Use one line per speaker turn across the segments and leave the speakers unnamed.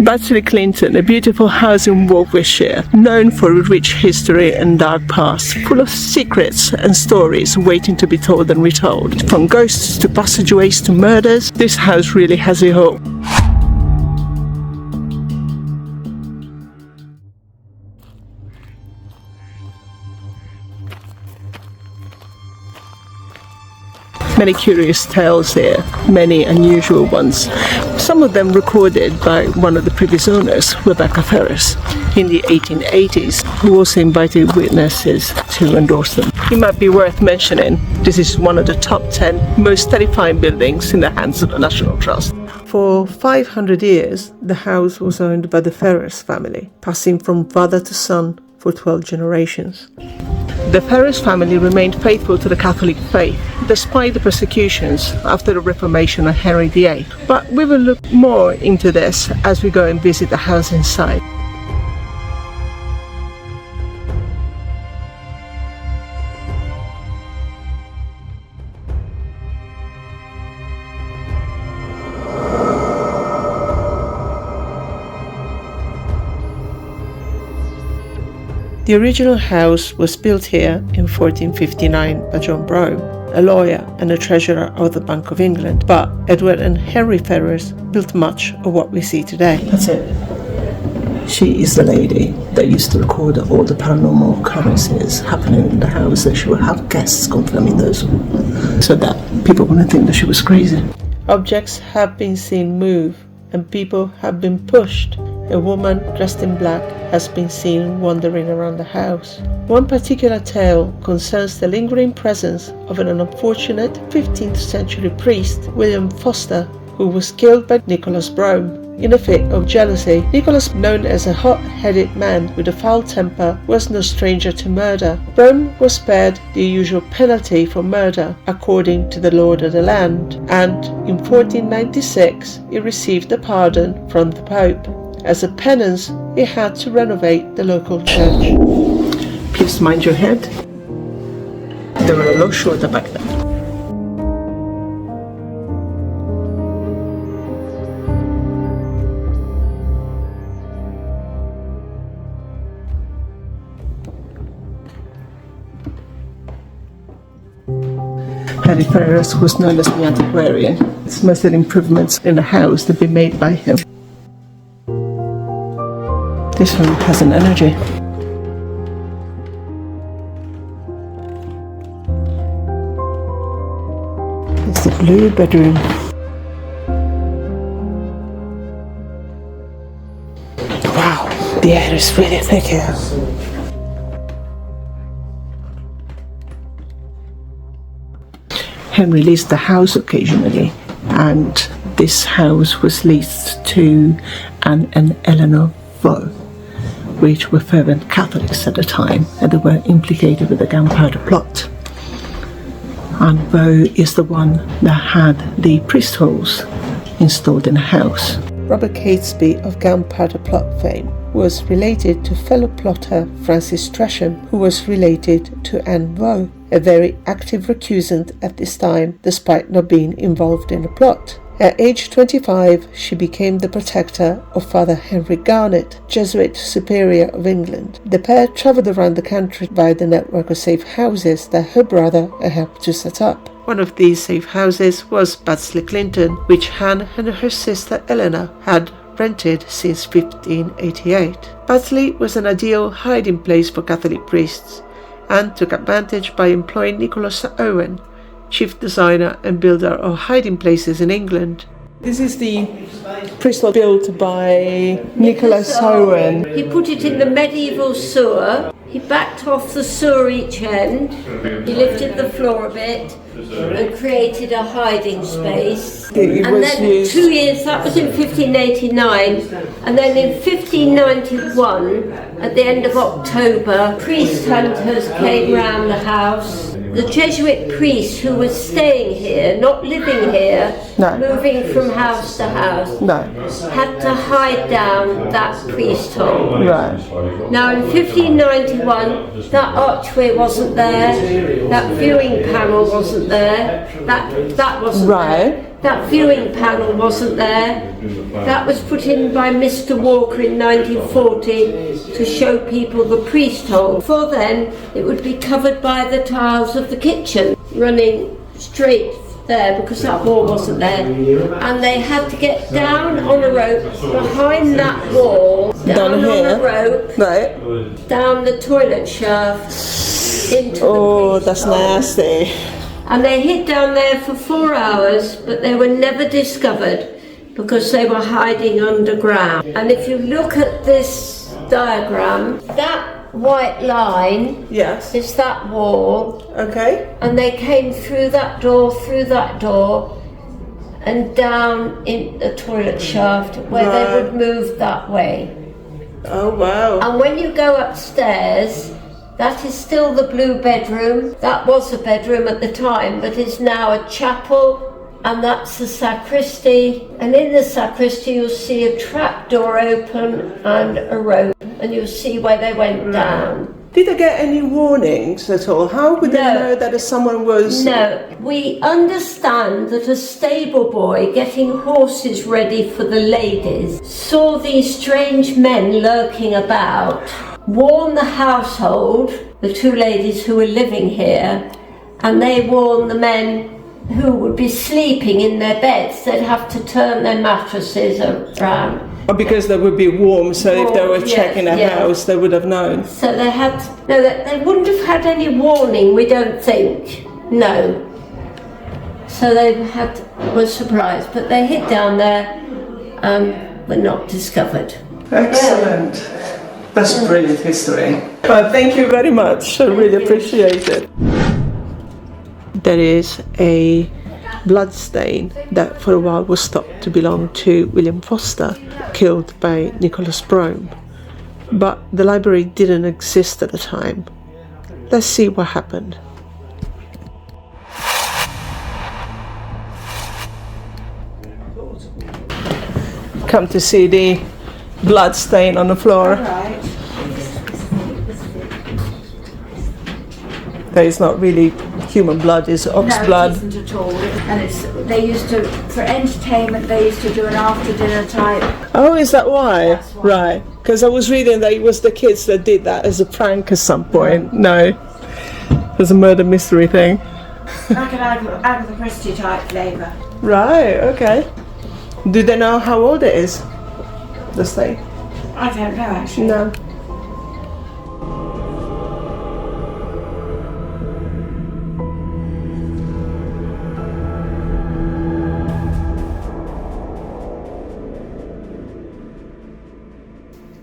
Baddesley Clinton, a beautiful house in Warwickshire, known for a rich history and dark past, full of secrets and stories waiting to be told and retold. From ghosts to passageways to murders, this house really has it all. Many curious tales here, many unusual ones. Some of them recorded by one of the previous owners, Rebecca Ferris, in the 1880s, who also invited witnesses to endorse them. It might be worth mentioning, this is one of the top 10 most terrifying buildings in the hands of the National Trust. For 500 years, the house was owned by the Ferris family, passing from father to son for 12 generations. The Ferris family remained faithful to the Catholic faith, despite the persecutions after the Reformation of Henry VIII. But we will look more into this as we go and visit the house inside. The original house was built here in 1459 by John Brougham, a lawyer and a treasurer of the Bank of England, but Edward and Henry Ferris built much of what we see today. That's it. She is the lady that used to record all the paranormal occurrences happening in the house, and she would have guests confirming those, so that people wouldn't think that she was crazy. Objects have been seen move, and people have been pushed. A woman dressed in black has been seen wandering around the house. One particular tale concerns the lingering presence of an unfortunate 15th century priest, William Foster, who was killed by Nicholas Brougham. In a fit of jealousy, Nicholas, known as a hot-headed man with a foul temper, was no stranger to murder. Brougham was spared the usual penalty for murder, according to the lord of the land, and in 1496 he received a pardon from the Pope. As a penance, he had to renovate the local church. Please mind your head. They were a lot shorter back then. Henry Ferris was known as the antiquarian. Most of the improvements in the house had been made by him. This room has an energy. It's the blue bedroom. Wow, the air is really thick here. Henry leased the house occasionally, and this house was leased to Anne and Eleanor Vaux, which were fervent Catholics at the time, and they were implicated with the Gunpowder Plot. And Vaux is the one that had the priest holes installed in the house. Robert Catesby of Gunpowder Plot fame was related to fellow plotter Francis Tresham, who was related to Anne Vaux, a very active recusant at this time, despite not being involved in the plot. At age 25, she became the protector of Father Henry Garnet, Jesuit Superior of England. The pair travelled around the country via the network of safe houses that her brother helped to set up. One of these safe houses was Baddesley Clinton, which Anne and her sister Eleanor had rented since 1588. Baddesley was an ideal hiding place for Catholic priests, and took advantage by employing Nicholas Owen, chief designer and builder of hiding places in England. This is the priest built by Nicholas Owen.
He put it in the medieval sewer. He backed off the sewer each end. He lifted the floor a bit and created a hiding space. And then 2 years, that was in 1589, and then in 1591, at the end of October, priest hunters came round the house. The Jesuit priest who was staying here, not living here, moving from house to house, had to hide down that priest hole. Right. Now in 1591, that archway wasn't there, that viewing panel wasn't there, that wasn't there. That viewing panel wasn't there. That was put in by Mr. Walker in 1940 to show people the priest hole. Before then, it would be covered by the tiles of the kitchen, running straight there because that wall wasn't there. And they had to get down on a rope behind that wall, down on a rope,
right,
down the toilet shaft into
oh,
the
that's
hole.
nasty.
And they hid down there for 4 hours, but they were never discovered because they were hiding underground. And if you look at this diagram, that white line
Yes.
is that wall.
Okay.
And they came through that door, and down in the toilet shaft where they would move that way.
Oh, wow.
And when you go upstairs, that is still the blue bedroom. That was a bedroom at the time, but is now a chapel, and that's the sacristy. And in the sacristy you'll see a trap door open and a rope, and you'll see where they went down.
Did they get any warnings at all? How would they know that if someone was...
No, we understand that a stable boy getting horses ready for the ladies saw these strange men lurking about, warned the household, the two ladies who were living here, and they warned the men who would be sleeping in their beds. They'd have to turn their mattresses around.
Because they would be warm, so if they were checking a house, they would have known.
So they had, no, they wouldn't have had any warning, we don't think, no. So they were surprised, but they hid down there and were not discovered.
Excellent. That's brilliant history. Well, thank you very much. I really appreciate it. There is a blood stain that for a while was thought to belong to William Foster, killed by Nicholas Brome. But the library didn't exist at the time. Let's see what happened. Come to see the blood stain on the floor.
Right.
That is not really human blood, it's ox blood.
No, it isn't at all. And they used to, for entertainment, they used to do an after dinner type.
Oh, is that why?
That's why.
Right. Because I was reading that it was the kids that did that as a prank at some point. No. It was a murder mystery thing.
Like an Agatha Christie type flavour.
Right, okay. Do they know how old it is? The stain?
I don't know actually.
No.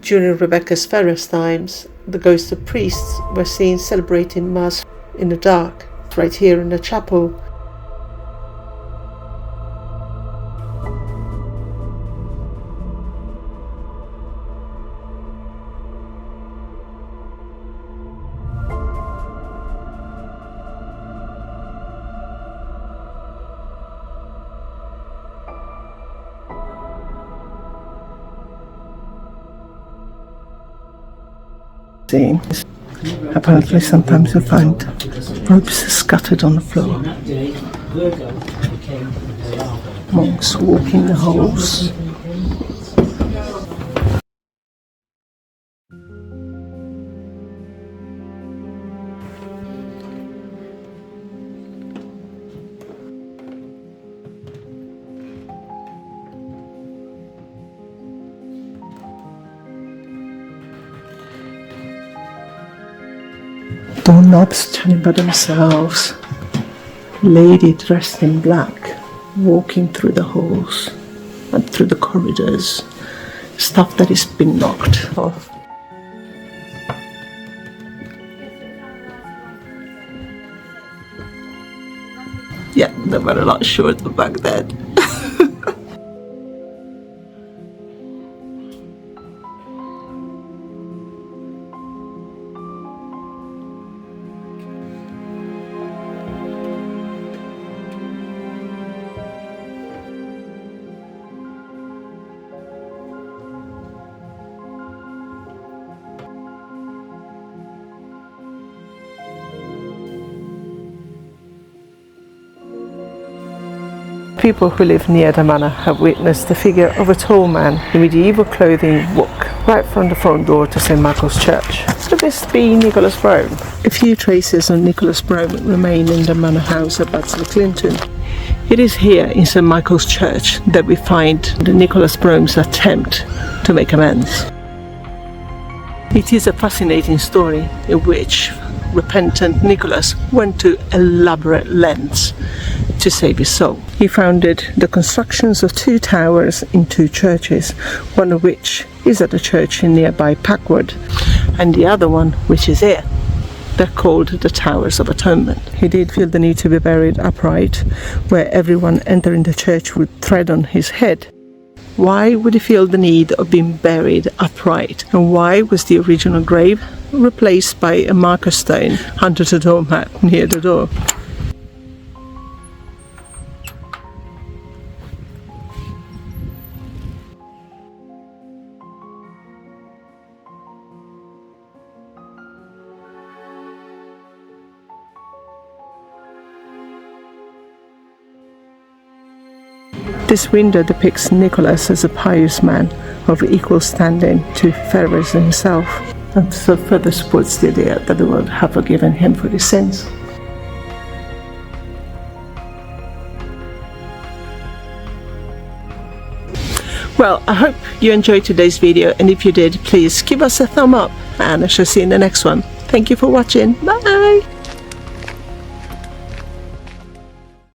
During Rebecca's Ferris times, the ghosts of priests were seen celebrating Mass in the dark, right here in the chapel. Apparently sometimes you find ropes scattered on the floor. Monks walking the halls. Doorknobs standing by themselves, lady dressed in black, walking through the halls and through the corridors, stuff that has been knocked off. Yeah, they were a lot shorter back then. People who live near the manor have witnessed the figure of a tall man in medieval clothing walk right from the front door to St Michael's Church. Could this be Nicholas Brome? A few traces of Nicholas Brome remain in the manor house at Baddesley Clinton. It is here in St Michael's Church that we find the Nicholas Brome's attempt to make amends. It is a fascinating story in which repentant Nicholas went to elaborate lengths to save his soul. He founded the constructions of 2 towers in 2 churches, one of which is at a church in nearby Packwood, and the other one, which is here. They're called the Towers of Atonement. He did feel the need to be buried upright, where everyone entering the church would tread on his head. Why would he feel the need of being buried upright? And why was the original grave replaced by a marker stone under the doormat near the door? This window depicts Nicholas as a pious man of equal standing to Ferrers himself, and so further supports the idea that the world have forgiven him for his sins. Well, I hope you enjoyed today's video, and if you did, please give us a thumb up, and I shall see you in the next one. Thank you for watching. Bye!